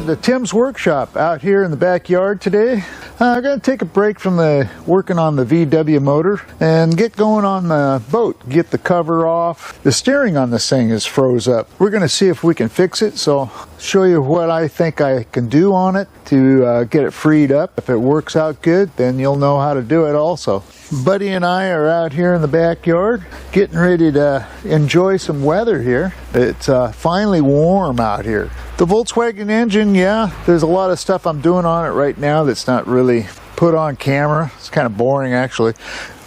to Tim's workshop out here in the backyard today. I'm going to take a break from working on the VW motor and get going on the boat, get the cover off. The steering on this thing is froze up. We're going to see if we can fix it, so I'll show you what I think I can do on it to get it freed up. If it works out good, then you'll know how to do it also. Buddy and I are out here in the backyard getting ready to enjoy some weather here. It's finally warm out here. The Volkswagen engine, yeah, there's a lot of stuff I'm doing on it right now that's not really put on camera. It's kind of boring actually.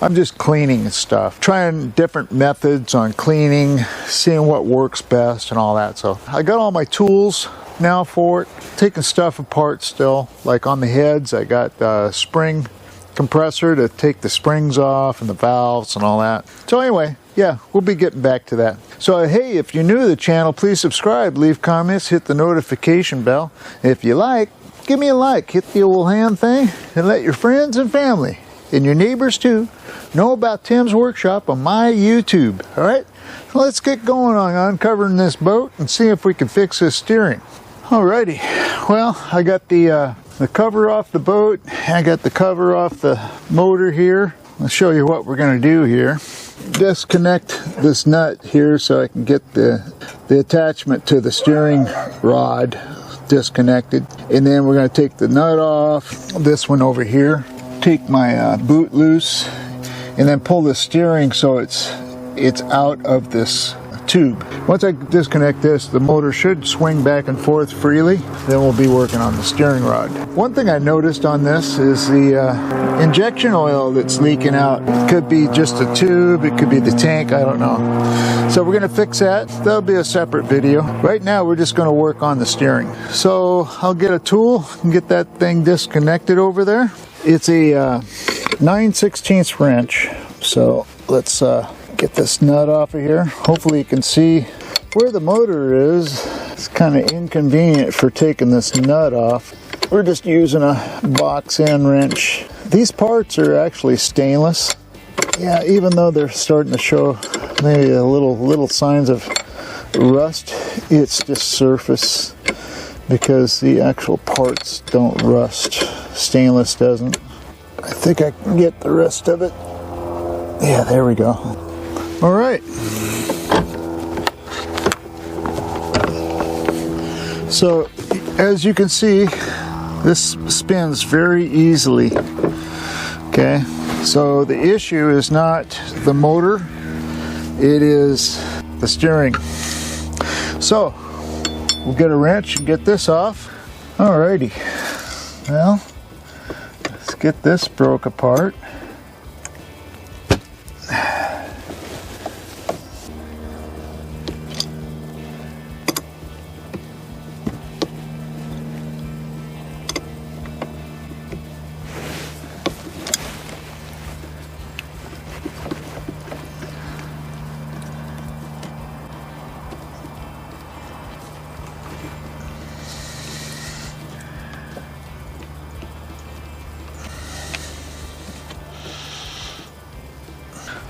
I'm just cleaning stuff, trying different methods on cleaning, seeing what works best and all that. So I got all my tools now for it, taking stuff apart still. Like on the heads, I got the spring compressor to take the springs off and the valves and all that. So anyway, yeah, we'll be getting back to that. So hey, if you're new to the channel, please subscribe, leave comments, hit the notification bell. If you like, give me a like, hit the old hand thing, and let your friends and family, and your neighbors too, know about Tim's Workshop on my YouTube. Alright, so let's get going on uncovering this boat and see if we can fix this steering. Alrighty, well, I got the cover off the boat. I got the cover off the motor here. I'll show you what we're going to do here. Disconnect this nut here so I can get the attachment to the steering rod disconnected. And then we're going to take the nut off, this one over here. Take my boot loose and then pull the steering so it's out of this tube. Once I disconnect this, the motor should swing back and forth freely. Then we'll be working on the steering rod. One thing I noticed on this is the injection oil that's leaking out. It could be just a tube, it could be the tank, I don't know. So we're going to fix that. That'll be a separate video. Right now we're just going to work on the steering. So I'll get a tool and get that thing disconnected over there. It's a 9/16 wrench. So let's get this nut off of here. Hopefully you can see where the motor is. It's kind of inconvenient for taking this nut off. We're just using a box end wrench. These parts are actually stainless. Yeah, even though they're starting to show maybe a little signs of rust, it's just surface because the actual parts don't rust. Stainless doesn't. I think I can get the rest of it. Yeah, there we go. All right. So, as you can see, this spins very easily. Okay, so the issue is not the motor, it is the steering. So, we'll get a wrench and get this off. Alrighty. Well, let's get this broke apart.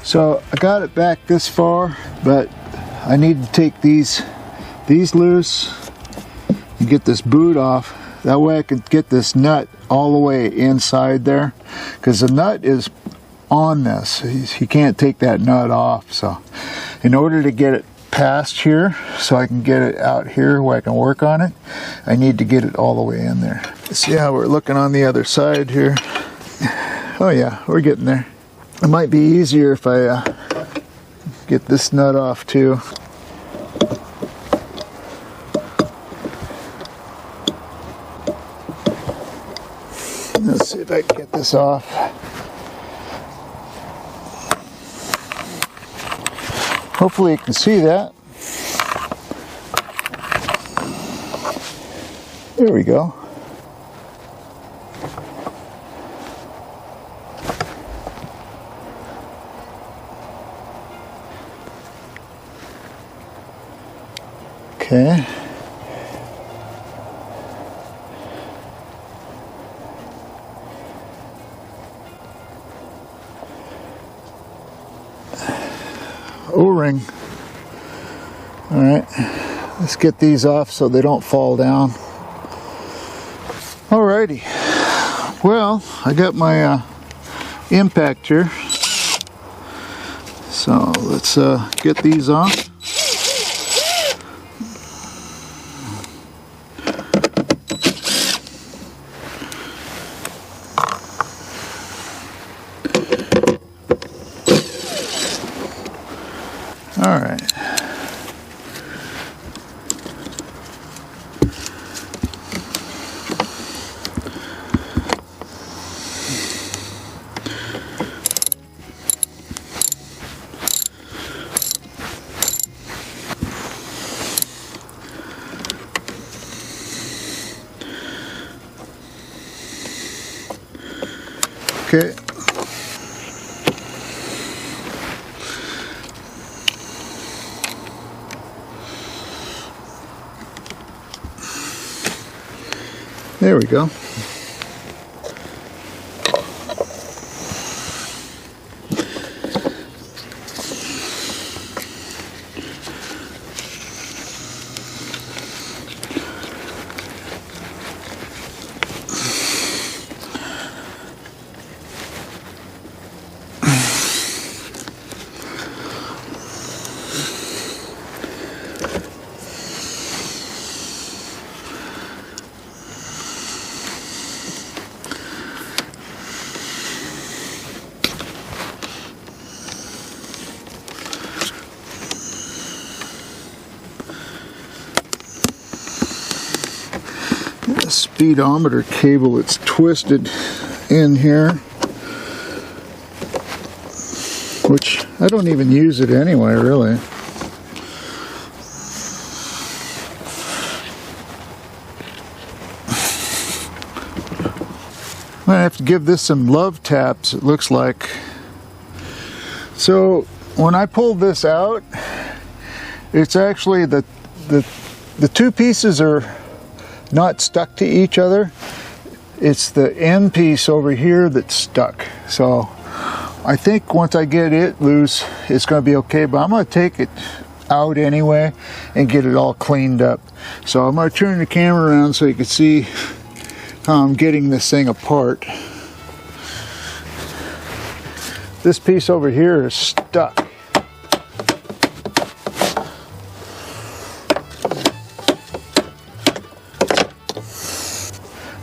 So I got it back this far, but I need to take these loose and get this boot off. That way I can get this nut all the way inside there, because the nut is on this. You can't take that nut off. So in order to get it past here, so I can get it out here where I can work on it, I need to get it all the way in there. See how we're looking on the other side here? Oh yeah, we're getting there. It might be easier if I get this nut off too. Let's see if I can get this off. Hopefully you can see that. There we go. Okay. O-ring. All right, let's get these off so they don't fall down. Alrighty, well, I got my impact here, so let's get these off. All right. Okay. There we go. Speedometer cable that's twisted in here, which I don't even use it anyway, really. I'm gonna have to give this some love taps, it looks like. So when I pulled this out, it's actually the two pieces are not stuck to each other. It's the end piece over here that's stuck. So I think once I get it loose, it's going to be okay, but I'm going to take it out anyway and get it all cleaned up. So I'm going to turn the camera around so you can see how I'm getting this thing apart. This piece over here is stuck.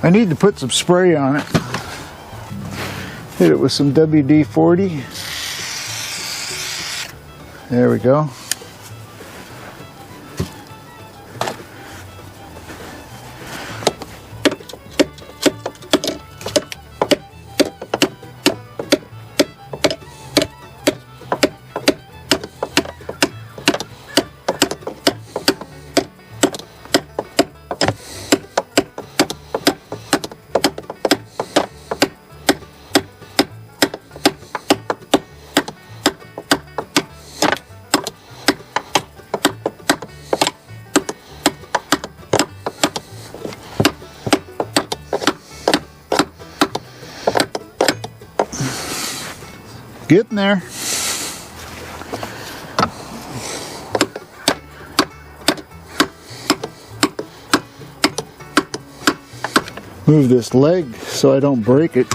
I need to put some spray on it. Hit it with some WD-40. There we go. Getting there. Move this leg so I don't break it.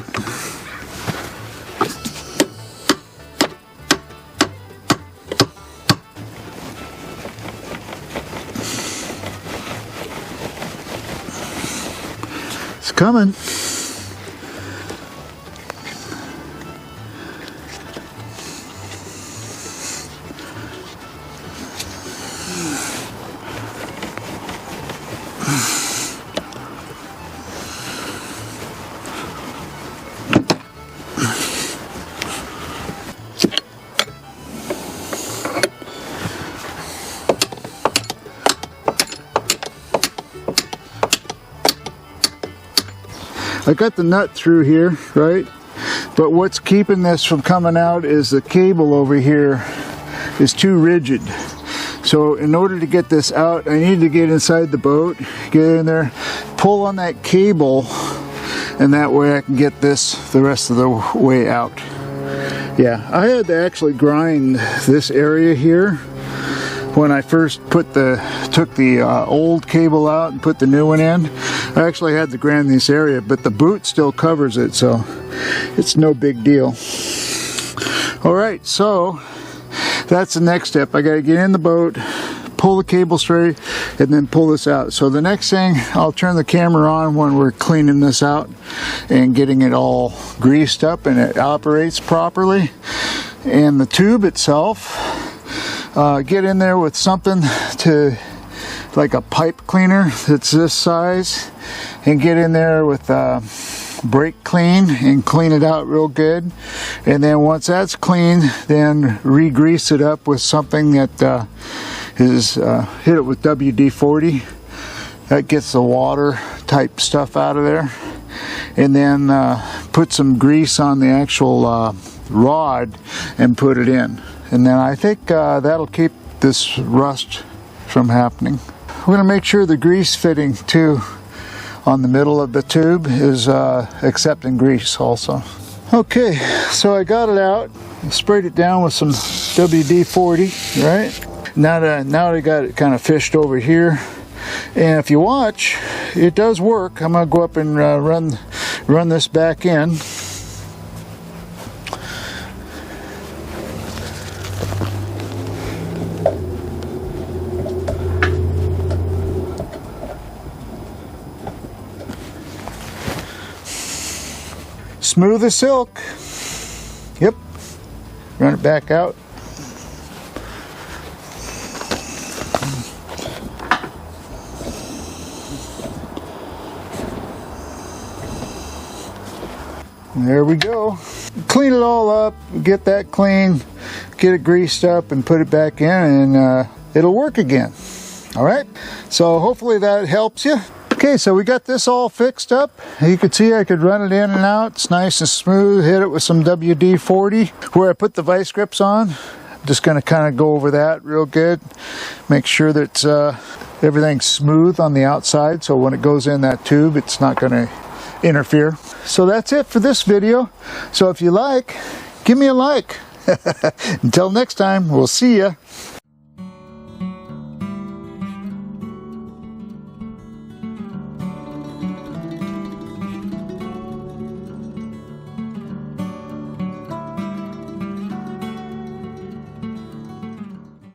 It's coming. I got the nut through here, right? But what's keeping this from coming out is the cable over here is too rigid. So in order to get this out, I need to get inside the boat, get in there, pull on that cable, and that way I can get this the rest of the way out. Yeah, I had to actually grind this area here when I first took the old cable out and put the new one in. I actually had to grind this area, but the boot still covers it, so it's no big deal. Alright, so that's the next step. I gotta get in the boat, pull the cable straight, and then pull this out. So the next thing, I'll turn the camera on when we're cleaning this out and getting it all greased up and it operates properly. And the tube itself, get in there with something to, like a pipe cleaner that's this size, and get in there with brake clean and clean it out real good. And then once that's clean, then re-grease it up with something that hit it with WD-40. That gets the water type stuff out of there. And then put some grease on the actual rod and put it in. And then I think that'll keep this rust from happening. We're going to make sure the grease fitting too on the middle of the tube is accepting grease also. Okay, so I got it out, sprayed it down with some WD-40, right? Now that I got it kind of fished over here, and if you watch, it does work. I'm going to go up and run this back in. Smooth as silk. Yep. Run it back out. There we go. Clean it all up, get that clean, get it greased up and put it back in, and it'll work again. All right, so hopefully that helps you. Okay, so we got this all fixed up. You can see I could run it in and out. It's nice and smooth. Hit it with some WD-40. Where I put the vice grips on, I'm just going to kind of go over that real good. Make sure that everything's smooth on the outside, so when it goes in that tube, it's not going to interfere. So that's it for this video. So if you like, give me a like. Until next time, we'll see ya.